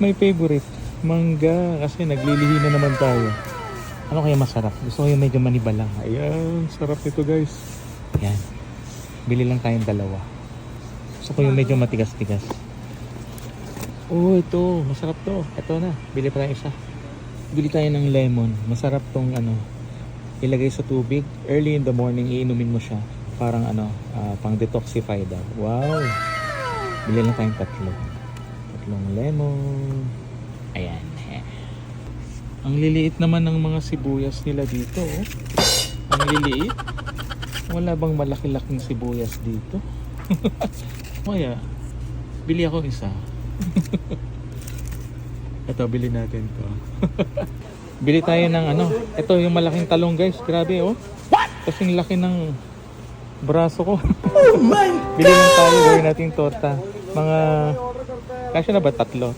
My favorite, mangga. Kasi naglilihi na naman tayo. Ano kaya masarap? Gusto ko yung medyo manibalang. Ayan, sarap nito guys. Ayan. Bili lang tayong dalawa. Gusto ko yung medyo matigas-tigas. Oh, ito. Masarap to. Ito na. Bili pa tayo isa. Bili tayo ng lemon. Masarap tong ano. Ilagay sa tubig. Early in the morning, iinumin mo siya. Parang ano, pang detoxify daw. Wow. Bili lang tayong tatlong lemon. Ayan. Ang liliit naman ng mga sibuyas nila dito. Oh. Ang liliit. Wala bang malaki-laking sibuyas dito? Kaya, bili ako isa. Ito, bili natin to. Bili tayo ng ano. Ito yung malaking talong guys. Grabe oh. Kasing laki ng braso ko. Oh my God! Bili lang tayo. Gawin natin torta. Mga, kasya na ba? Tatlo